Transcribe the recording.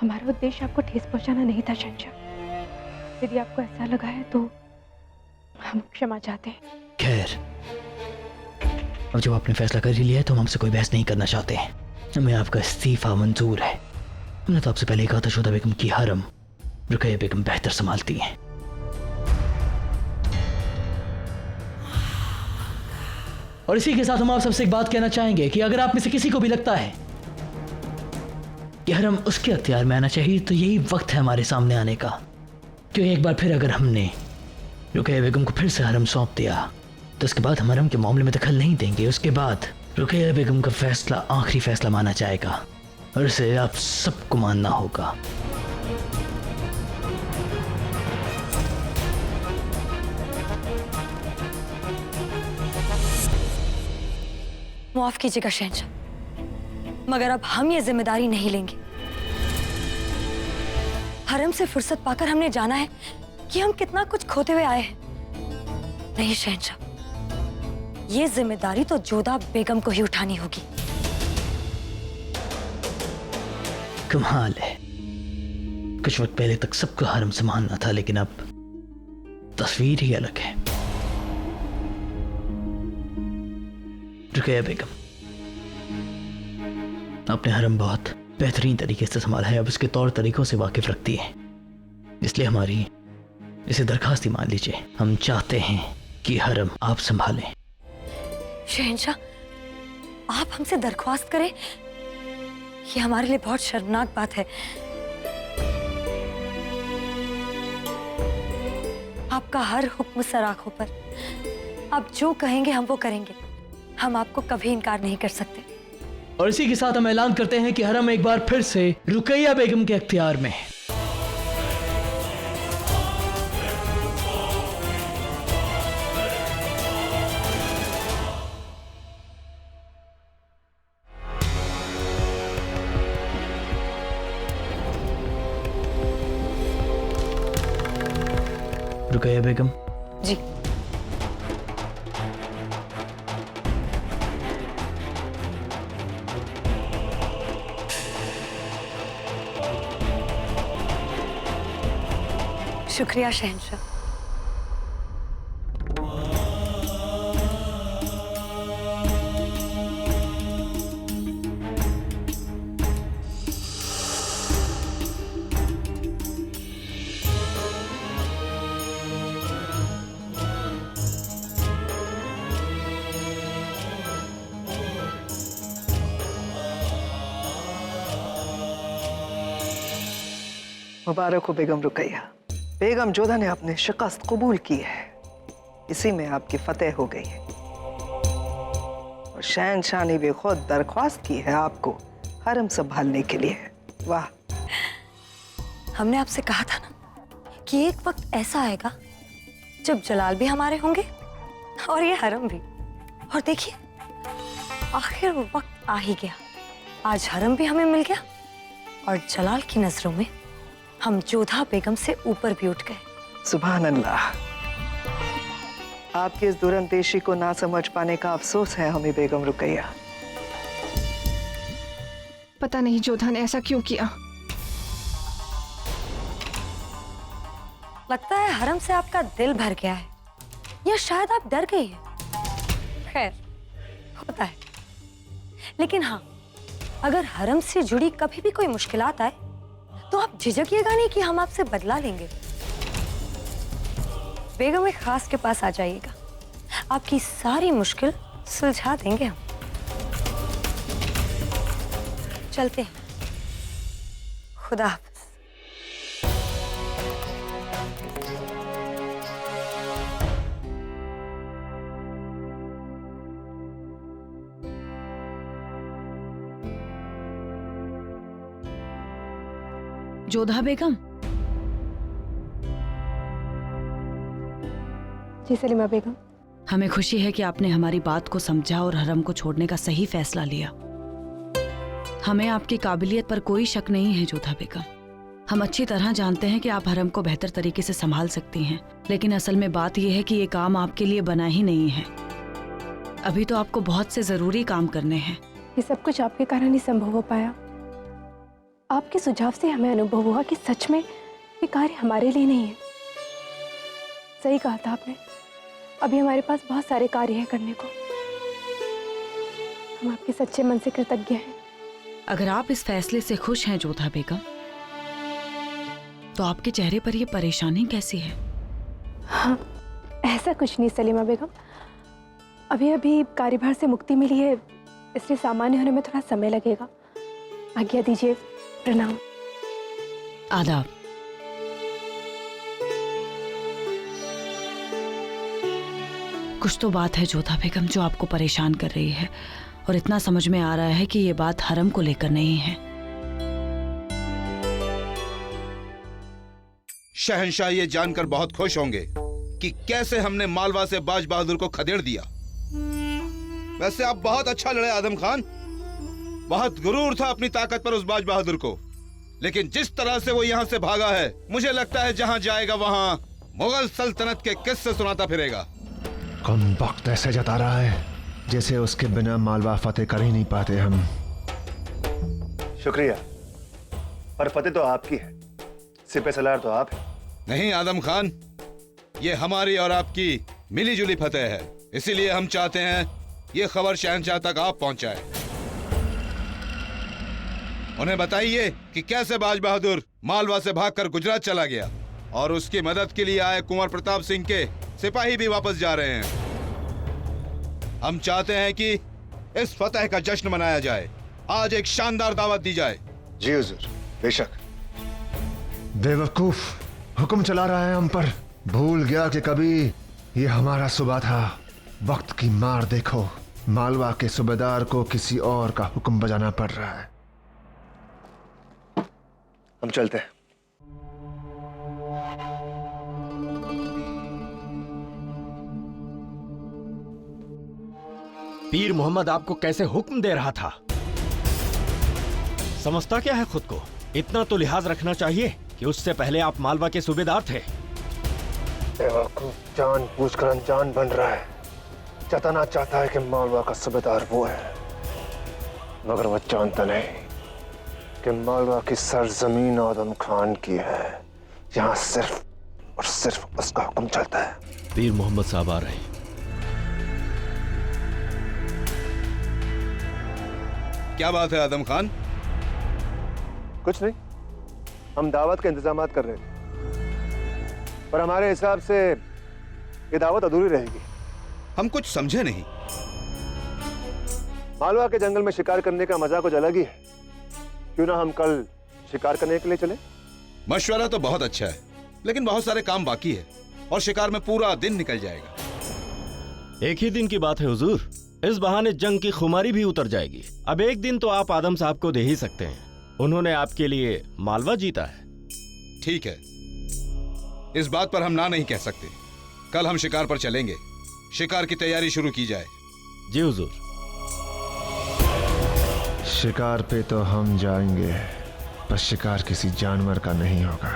हमारा उद्देश्य आपको ठेस पहुंचाना नहीं था शहंशाह। यदि आपको ऐसा लगा है तो हम क्षमा चाहते हैं। खैर, अब जब आपने फैसला कर ही लिया है तो हम हमसे कोई बहस नहीं करना चाहते हैं। हमें आपका इस्तीफा मंजूर है। हमने तो आपसे पहले ही कहा था जोधा बेगम की हरम रुकैया बेगम बेहतर संभालती हैं। और इसी के साथ हम आप सबसे एक बात कहना चाहेंगे कि अगर आप में से किसी को भी लगता है कि हरम उसके अख्तियार में आना चाहिए तो यही वक्त है हमारे सामने आने का। क्योंकि एक बार फिर अगर हमने रुकैया बेगम को फिर से हरम सौंप दिया तो उसके बाद हम हरम के मामले में दखल नहीं देंगे। उसके बाद रुकैया बेगम का फैसला आखिरी फैसला माना जाएगा और इसे आप सबको मानना होगा। माफ कीजिएगा शहंशाह, मगर अब हम ये जिम्मेदारी नहीं लेंगे। हरम से फुर्सत पाकर हमने जाना है कि हम कितना कुछ खोते हुए आए हैं। नहीं शहंशाह, ये जिम्मेदारी तो जोधा बेगम को ही उठानी होगी। कमाल है, कुछ वक्त पहले तक सबको हरम से मानना था, लेकिन अब तस्वीर ही अलग है। रुकैया बेगम, आपने हरम बहुत बेहतरीन तरीके से संभाला है, अब उसके तौर तरीकों से वाकिफ रखती है, इसलिए हमारी इसे दरखास्त ही मान लीजिए। हम चाहते हैं कि हरम आप संभालें। शहंशाह, आप हमसे दरख्वास्त करें, ये हमारे लिए बहुत शर्मनाक बात है। आपका हर हुक्म सर आंखों पर, आप जो कहेंगे हम वो करेंगे। हम आपको कभी इनकार नहीं कर सकते। और इसी के साथ हम ऐलान करते हैं कि हरम एक बार फिर से रुकैया बेगम के अख्तियार में है। रुकैया बेगम जी। शुक्रिया शहंशाह। मुबारक हो बेगम रुकैया। बेगम जोधा ने अपनी शिकस्त कबूल की है, इसी में आपकी फतेह हो गई है। और शहंशाह ने भी खुद दरख्वास्त की है आपको हरम संभालने के लिए। वाह। हमने आपसे कहा था ना कि एक वक्त ऐसा आएगा जब जलाल भी हमारे होंगे और ये हरम भी। और देखिए, आखिर वो वक्त आ ही गया। आज हरम भी हमें मिल गया और जलाल की नजरों में हम जोधा बेगम से ऊपर भी उठ गए। सुभान अल्लाह। आपकी इस दूरंदेशी को ना समझ पाने का अफसोस है हमें बेगम रुकैया। पता नहीं जोधा ने ऐसा क्यों किया। लगता है हरम से आपका दिल भर गया है, या शायद आप डर गई हैं। खैर, होता है। लेकिन हाँ, अगर हरम से जुड़ी कभी भी कोई मुश्किलात आए तो आप झिझकिएगा नहीं कि हम आपसे बदला लेंगे। बेगम एक खास के पास आ जाइएगा, आपकी सारी मुश्किल सुलझा देंगे हम। चलते हैं। खुदा हाफिज। जोधा बेगम। जी सलीमा बेगम। हमें खुशी है कि आपने हमारी बात को समझा और हरम को छोड़ने का सही फैसला लिया। हमें आपकी काबिलियत पर कोई शक नहीं है जोधा बेगम। हम अच्छी तरह जानते हैं कि आप हरम को बेहतर तरीके से संभाल सकती हैं, लेकिन असल में बात यह है कि ये काम आपके लिए बना ही नहीं है। अभी तो आपको बहुत से जरूरी काम करने हैं। ये सब कुछ आपके कारण ही संभव हो पाया। आपके सुझाव से हमें अनुभव हुआ कि सच में ये कार्य हमारे लिए नहीं है। सही कहा था आपने, अभी हमारे पास बहुत सारे कार्य हैं करने को। हम आपके सच्चे मन से कृतज्ञ हैं। अगर आप इस फैसले से खुश हैं जोधा बेगम, तो आपके चेहरे पर ये परेशानी कैसी है? हाँ, ऐसा कुछ नहीं सलीमा बेगम, अभी अभी कार्यभार से मुक्ति मिली है, इसलिए सामान्य होने में थोड़ा समय लगेगा। आज्ञा दीजिए। प्रणाम। आदाब। कुछ तो बात है जोधा बेगम जो आपको परेशान कर रही है, और इतना समझ में आ रहा है कि ये बात हरम को लेकर नहीं है। शहंशाह ये जानकर बहुत खुश होंगे कि कैसे हमने मालवा से बाज बहादुर को खदेड़ दिया। वैसे आप बहुत अच्छा लड़े आदम खान, बहुत गुरूर था अपनी ताकत पर उस बाज बहादुर को, लेकिन जिस तरह से वो यहाँ से भागा है, मुझे लगता है जहाँ जाएगा वहाँ मुगल सल्तनत के किस्से सुनाता फिरेगा। कम वक्त ऐसे जता रहा है जैसे उसके बिना मालवा फतेह कर ही नहीं पाते हम। शुक्रिया, पर फतेह तो आपकी है, सिपह सलार तो आप है। नहीं आदम खान, ये हमारी और आपकी मिली जुली फतेह है, इसीलिए हम चाहते हैं ये खबर शहंशाह तक आप पहुंचाए। उन्हें बताइए कि कैसे बाज बहादुर मालवा से भागकर गुजरात चला गया, और उसकी मदद के लिए आए कुंवर प्रताप सिंह के सिपाही भी वापस जा रहे हैं। हम चाहते हैं कि इस फतेह का जश्न मनाया जाए, आज एक शानदार दावत दी जाए। जी हुजूर, बेशक। बेवकूफ, हुक्म चला रहा है हम पर। भूल गया कि कभी ये हमारा सूबा था। वक्त की मार देखो, मालवा के सूबेदार को किसी और का हुक्म बजाना पड़ रहा है। हम चलते हैं। पीर मोहम्मद आपको कैसे हुक्म दे रहा था? समझता क्या है खुद को? इतना तो लिहाज रखना चाहिए कि उससे पहले आप मालवा के सूबेदार थे। बेवकूफ जान बूझकर अनजान बन रहा है, जताना चाहता है कि मालवा का सूबेदार वो है, मगर वो जानता नहीं कि मालवा की सरजमीन आदम खान की है, यहाँ सिर्फ और सिर्फ उसका हुक्म चलता है। पीर मोहम्मद साहब आ रहे हैं। क्या बात है आदम खान? कुछ नहीं, हम दावत के इंतजामात कर रहे थे, पर हमारे हिसाब से ये दावत अधूरी रहेगी। हम कुछ समझे नहीं। मालवा के जंगल में शिकार करने का मजा कुछ अलग ही है। क्यों ना हम कल शिकार करने के लिए चले? मशवरा तो बहुत अच्छा है, लेकिन बहुत सारे काम बाकी है और शिकार में पूरा दिन निकल जाएगा। एक ही दिन की बात है हुजूर, इस बहाने जंग की खुमारी भी उतर जाएगी। अब एक दिन तो आप आदम साहब को दे ही सकते हैं, उन्होंने आपके लिए मालवा जीता है। ठीक है, इस बात पर हम ना नहीं कह सकते। कल हम शिकार पर चलेंगे, शिकार की तैयारी शुरू की जाए। जी हुजूर। शिकार पे तो हम जाएंगे, पर शिकार किसी जानवर का नहीं होगा।